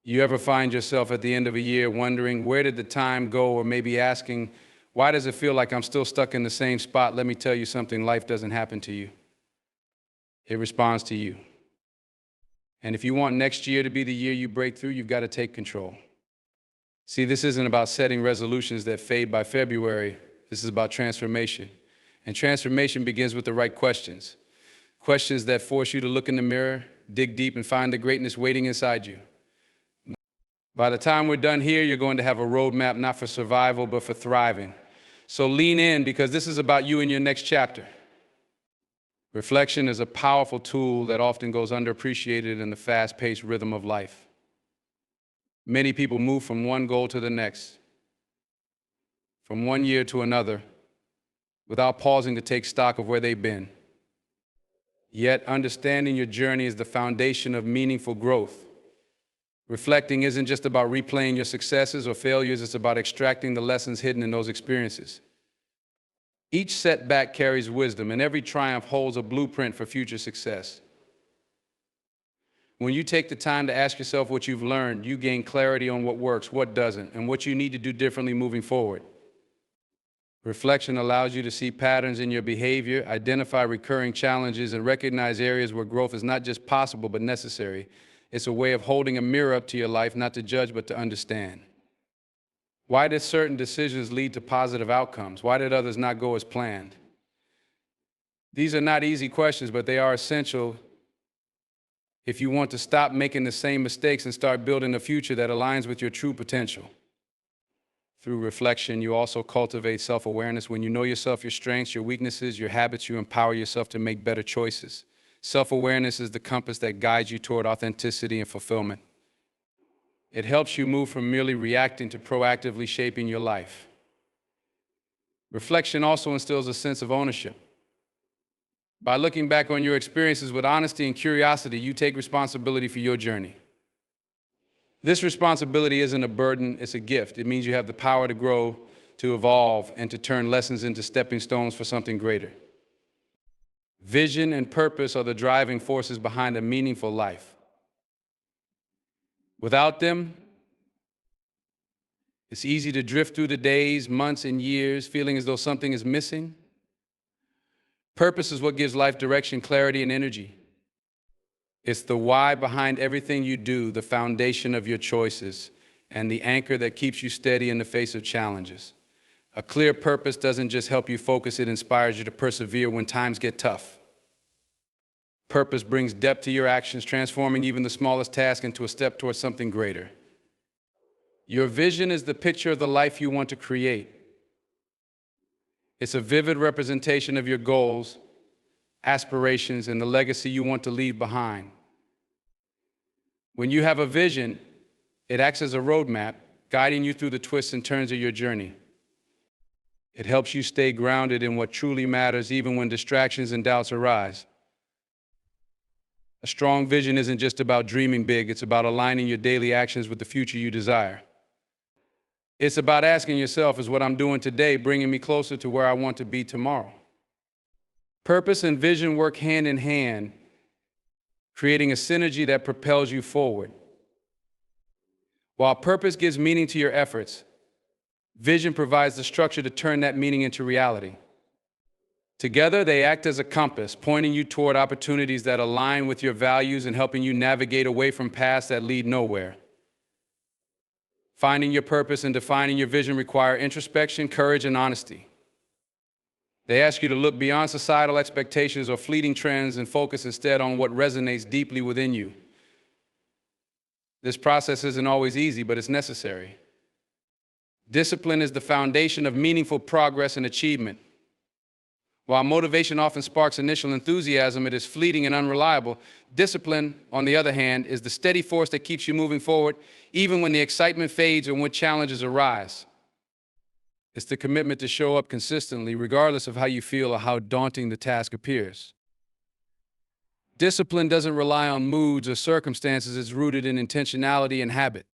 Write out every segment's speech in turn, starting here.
You ever find yourself at the end of a year wondering, where did the time go? Or maybe asking, why does it feel like I'm still stuck in the same spot? Let me tell you something, life doesn't happen to you. It responds to you. And if you want next year to be the year you break through, you've got to take control. See, this isn't about setting resolutions that fade by February. This is about transformation. And transformation begins with the right questions. Questions that force you to look in the mirror, dig deep, and find the greatness waiting inside you. By the time we're done here, you're going to have a roadmap not for survival, but for thriving. So lean in, because this is about you and your next chapter. Reflection is a powerful tool that often goes underappreciated in the fast-paced rhythm of life. Many people move from one goal to the next, from one year to another, without pausing to take stock of where they've been. Yet, understanding your journey is the foundation of meaningful growth. Reflecting isn't just about replaying your successes or failures, it's about extracting the lessons hidden in those experiences. Each setback carries wisdom, and every triumph holds a blueprint for future success. When you take the time to ask yourself what you've learned, you gain clarity on what works, what doesn't, and what you need to do differently moving forward. Reflection allows you to see patterns in your behavior, identify recurring challenges, and recognize areas where growth is not just possible but necessary. It's a way of holding a mirror up to your life, not to judge but to understand. Why did certain decisions lead to positive outcomes? Why did others not go as planned? These are not easy questions, but they are essential if you want to stop making the same mistakes and start building a future that aligns with your true potential. Through reflection, you also cultivate self-awareness. When you know yourself, your strengths, your weaknesses, your habits, you empower yourself to make better choices. Self-awareness is the compass that guides you toward authenticity and fulfillment. It helps you move from merely reacting to proactively shaping your life. Reflection also instills a sense of ownership. By looking back on your experiences with honesty and curiosity, you take responsibility for your journey. This responsibility isn't a burden, it's a gift. It means you have the power to grow, to evolve, and to turn lessons into stepping stones for something greater. Vision and purpose are the driving forces behind a meaningful life. Without them, it's easy to drift through the days, months, and years, feeling as though something is missing. Purpose is what gives life direction, clarity, and energy. It's the why behind everything you do, the foundation of your choices, and the anchor that keeps you steady in the face of challenges. A clear purpose doesn't just help you focus, it inspires you to persevere when times get tough. Purpose brings depth to your actions, transforming even the smallest task into a step towards something greater. Your vision is the picture of the life you want to create. It's a vivid representation of your goals, aspirations, and the legacy you want to leave behind. When you have a vision, it acts as a roadmap, guiding you through the twists and turns of your journey. It helps you stay grounded in what truly matters, even when distractions and doubts arise. A strong vision isn't just about dreaming big, it's about aligning your daily actions with the future you desire. It's about asking yourself, is what I'm doing today bringing me closer to where I want to be tomorrow? Purpose and vision work hand in hand, creating a synergy that propels you forward. While purpose gives meaning to your efforts, vision provides the structure to turn that meaning into reality. Together, they act as a compass, pointing you toward opportunities that align with your values and helping you navigate away from paths that lead nowhere. Finding your purpose and defining your vision require introspection, courage, and honesty. They ask you to look beyond societal expectations or fleeting trends and focus instead on what resonates deeply within you. This process isn't always easy, but it's necessary. Discipline is the foundation of meaningful progress and achievement. While motivation often sparks initial enthusiasm, it is fleeting and unreliable. Discipline, on the other hand, is the steady force that keeps you moving forward, even when the excitement fades or when challenges arise. It's the commitment to show up consistently, regardless of how you feel or how daunting the task appears. Discipline doesn't rely on moods or circumstances, it's rooted in intentionality and habit.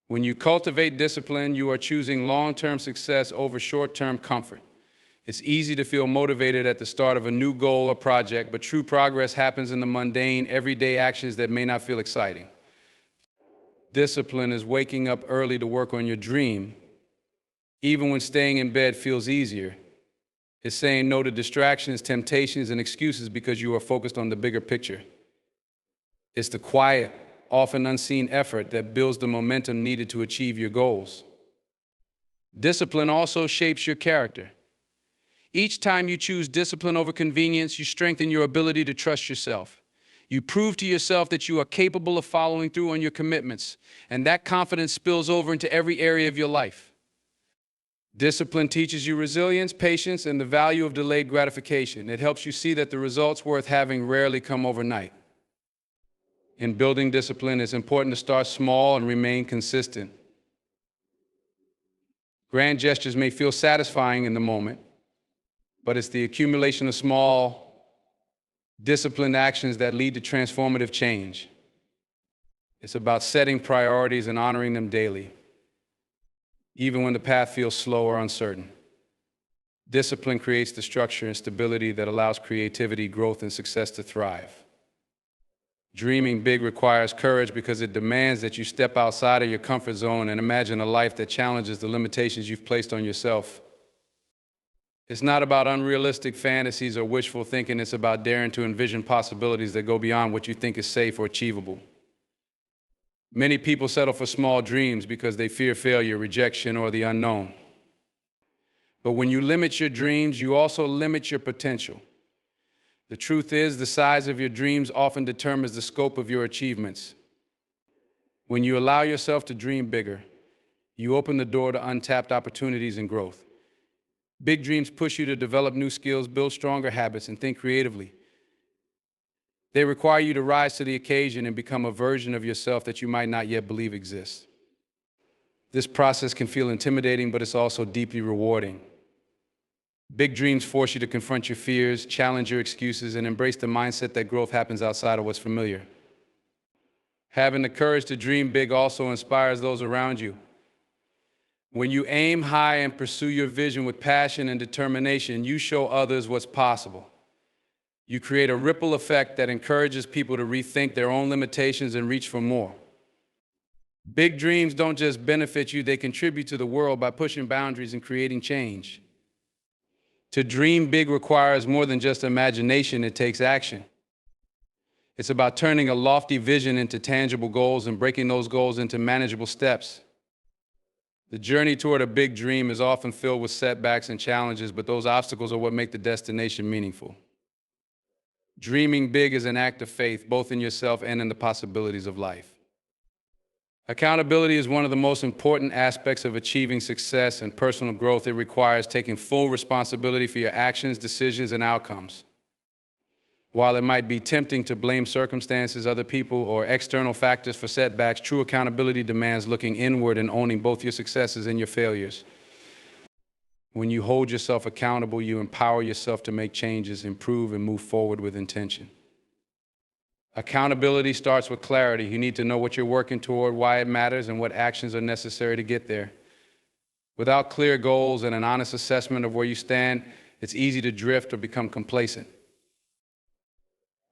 When you cultivate discipline, you are choosing long-term success over short-term comfort. It's easy to feel motivated at the start of a new goal or project, but true progress happens in the mundane, everyday actions that may not feel exciting. Discipline is waking up early to work on your dream, even when staying in bed feels easier. It's saying no to distractions, temptations, and excuses because you are focused on the bigger picture. It's the quiet, often unseen effort that builds the momentum needed to achieve your goals. Discipline also shapes your character. Each time you choose discipline over convenience, you strengthen your ability to trust yourself. You prove to yourself that you are capable of following through on your commitments, and that confidence spills over into every area of your life. Discipline teaches you resilience, patience, and the value of delayed gratification. It helps you see that the results worth having rarely come overnight. In building discipline, it's important to start small and remain consistent. Grand gestures may feel satisfying in the moment, but it's the accumulation of small, disciplined actions that lead to transformative change. It's about setting priorities and honoring them daily, even when the path feels slow or uncertain. Discipline creates the structure and stability that allows creativity, growth, and success to thrive. Dreaming big requires courage because it demands that you step outside of your comfort zone and imagine a life that challenges the limitations you've placed on yourself. It's not about unrealistic fantasies or wishful thinking. It's about daring to envision possibilities that go beyond what you think is safe or achievable. Many people settle for small dreams because they fear failure, rejection, or the unknown. But when you limit your dreams, you also limit your potential. The truth is, the size of your dreams often determines the scope of your achievements. When you allow yourself to dream bigger, you open the door to untapped opportunities and growth. Big dreams push you to develop new skills, build stronger habits, and think creatively. They require you to rise to the occasion and become a version of yourself that you might not yet believe exists. This process can feel intimidating, but it's also deeply rewarding. Big dreams force you to confront your fears, challenge your excuses, and embrace the mindset that growth happens outside of what's familiar. Having the courage to dream big also inspires those around you. When you aim high and pursue your vision with passion and determination, you show others what's possible. You create a ripple effect that encourages people to rethink their own limitations and reach for more. Big dreams don't just benefit you, they contribute to the world by pushing boundaries and creating change. To dream big requires more than just imagination, it takes action. It's about turning a lofty vision into tangible goals and breaking those goals into manageable steps. The journey toward a big dream is often filled with setbacks and challenges, but those obstacles are what make the destination meaningful. Dreaming big is an act of faith, both in yourself and in the possibilities of life. Accountability is one of the most important aspects of achieving success and personal growth. It requires taking full responsibility for your actions, decisions, and outcomes. While it might be tempting to blame circumstances, other people, or external factors for setbacks, true accountability demands looking inward and owning both your successes and your failures. When you hold yourself accountable, you empower yourself to make changes, improve, and move forward with intention. Accountability starts with clarity. You need to know what you're working toward, why it matters, and what actions are necessary to get there. Without clear goals and an honest assessment of where you stand, it's easy to drift or become complacent.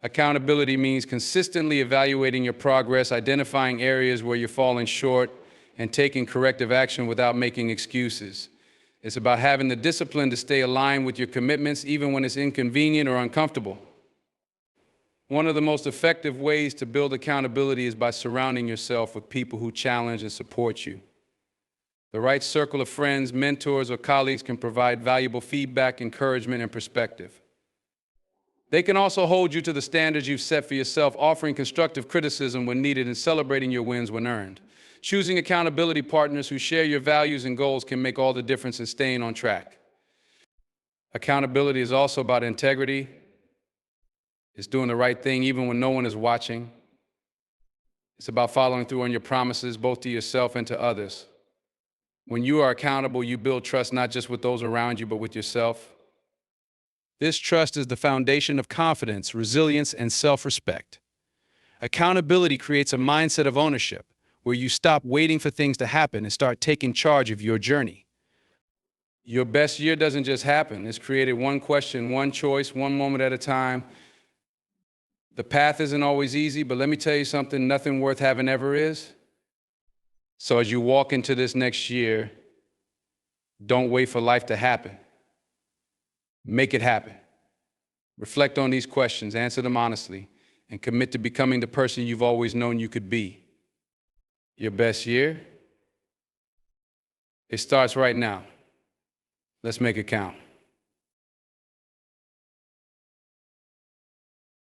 Accountability means consistently evaluating your progress, identifying areas where you're falling short, and taking corrective action without making excuses. It's about having the discipline to stay aligned with your commitments even when it's inconvenient or uncomfortable. One of the most effective ways to build accountability is by surrounding yourself with people who challenge and support you. The right circle of friends, mentors, or colleagues can provide valuable feedback, encouragement, and perspective. They can also hold you to the standards you've set for yourself, offering constructive criticism when needed and celebrating your wins when earned. Choosing accountability partners who share your values and goals can make all the difference in staying on track. Accountability is also about integrity. It's doing the right thing even when no one is watching. It's about following through on your promises, both to yourself and to others. When you are accountable, you build trust not just with those around you, but with yourself. This trust is the foundation of confidence, resilience, and self-respect. Accountability creates a mindset of ownership, where you stop waiting for things to happen and start taking charge of your journey. Your best year doesn't just happen. It's created one question, one choice, one moment at a time. The path isn't always easy, but let me tell you something, nothing worth having ever is. So as you walk into this next year, don't wait for life to happen. Make it happen. Reflect on these questions, answer them honestly, and commit to becoming the person you've always known you could be. Your best year? It starts right now. Let's make it count.